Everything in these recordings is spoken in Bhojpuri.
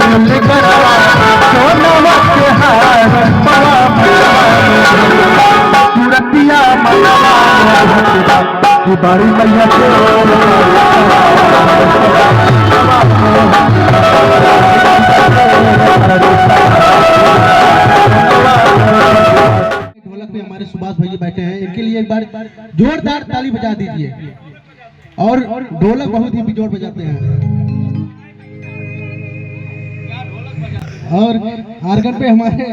त्रिशूल गरवा सोनवा के हार पवा सूरतिया मनवा की बाड़ी मैया से ढोलक पे हमारे सुभाष भैया बैठे हैं, इनके लिए एक बार जोरदार ताली बजा दीजिए। और ढोलक बहुत ही बेजोड़ बजाते हैं। और आर्गन पे हमारे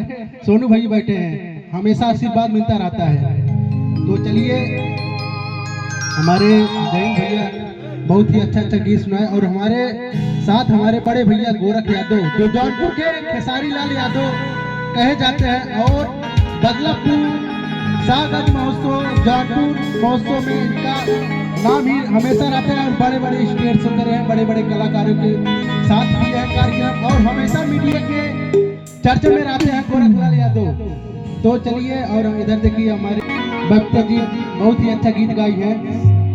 सोनू भाई बैठे हैं, हमेशा आशीर्वाद मिलता रहता है। तो चलिए, हमारे जैन भैया बहुत ही अच्छा गीत सुनाए। और हमारे साथ हमारे बड़े भैया गोरख यादव, जो जौनपुर के खेसारी लाल यादव कहे जाते हैं, और बदलापुर सागज महोत्सव जौनपुर महोत्सव में इनका नाम ही हमेशा रहता है। और बड़े बड़े स्टेज सिंगर हैं, बड़े बड़े कलाकारों के साथ भी है कार्यक्रम, और हमेशा मीडिया के चर्चा में रहते हैं गोरखलाल यादव। तो चलिए, और इधर देखिए हमारे बख्तर जी बहुत ही अच्छा गीत गाई है।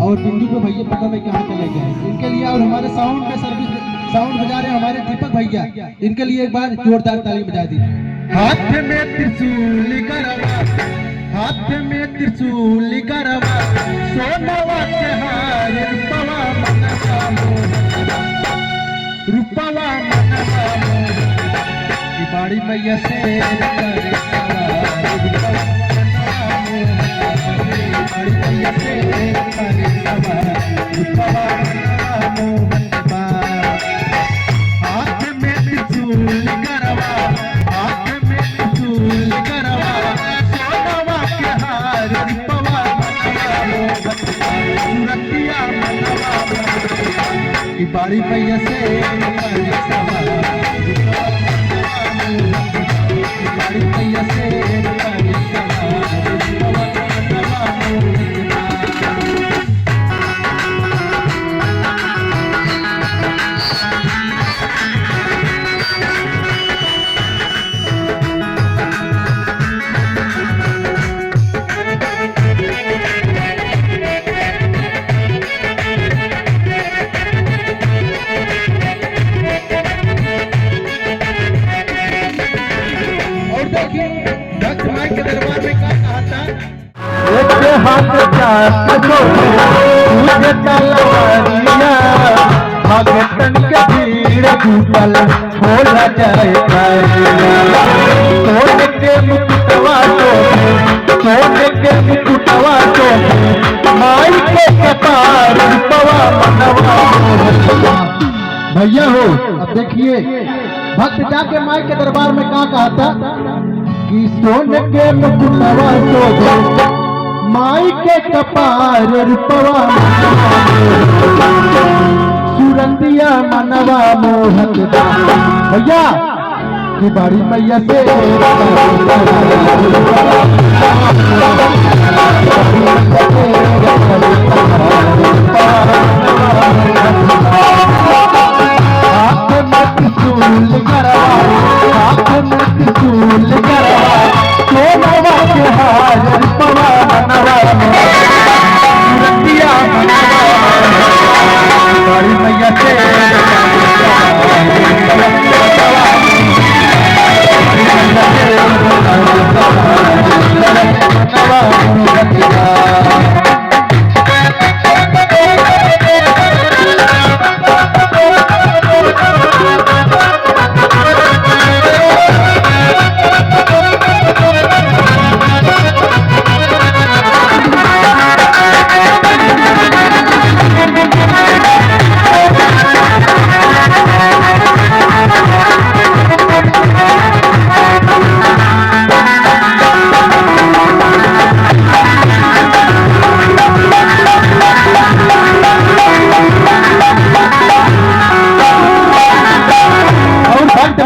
और बिंदु को भैया पता नहीं कहाँ चले गए इनके लिए। और हमारे साउंड में सर्विस साउंड बजा रहे हमारे दीपक भैया, इनके लिए एक बार जोरदार ताली बजा दीजिए। हाथ में त्रिशूल गरवा, हाथ में त्रिशूल गरवा सोनवा के हार रूपवा मनवा रूपवा मनवा की बाड़ी मैया से करे सवार रूपवा बाड़ी मैया से करे सवार रूपवा मनवा। हाथ में त्रिशूल गरवा, हाथ में त्रिशूल गरवा सोनवा के हार रूपवा मनवा सूरतिया मनवा की बाड़ी मैया से करे सवार बाड़ी मैया से करे सवार रूपवा मनवा। भगतन के भीड़ जुटल छोड़ा जाए सोने के मुकुटवा सोने के मुकुटवा माई के कपार रूपवा मनवा। भैया हो, अब देखिए भक्त जाके माई के दरबार में क्या कहा था कि सोने के मुकुटवा माई के कपार रूपवा सूरतिया मनवा मोहक भैया की बाड़ी मैया से हाथ में त्रिशूल गरवा, हाथ में त्रिशूल गरवा सोनवा के हार रूपवा मनवा सूरतिया मनवा बाड़ी मैया से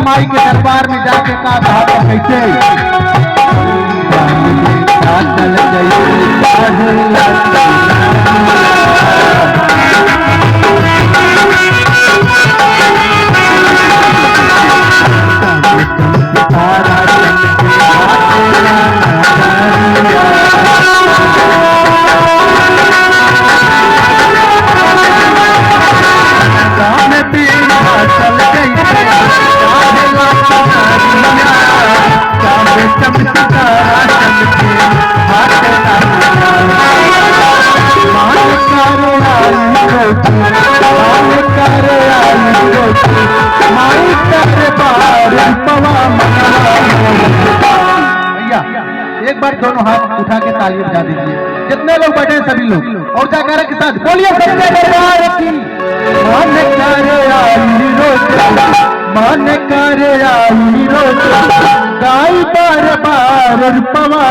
माई के दरबार में जाके का कहा कैसे चल गई भाई दरबार पवा भैया एक बार दोनों हाथ उठा के ताली बजा दीजिए, जितने लोग बैठे हैं सभी लोग, और जयकारा के साथ बोलिए सच्चे दरबार की। मन करे आई रोज, मन करे आई रोज, गाई बार बार पवा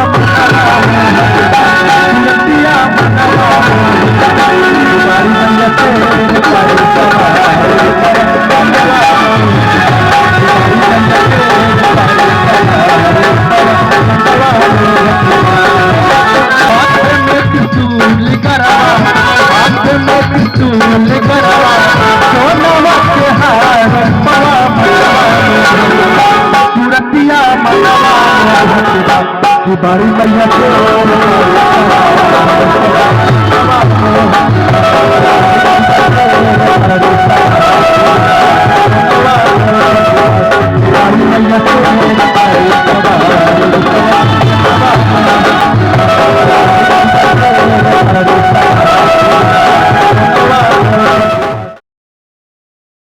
सुरतिया मनवा बारी संगते सुरतिया मनवा बारी मैया से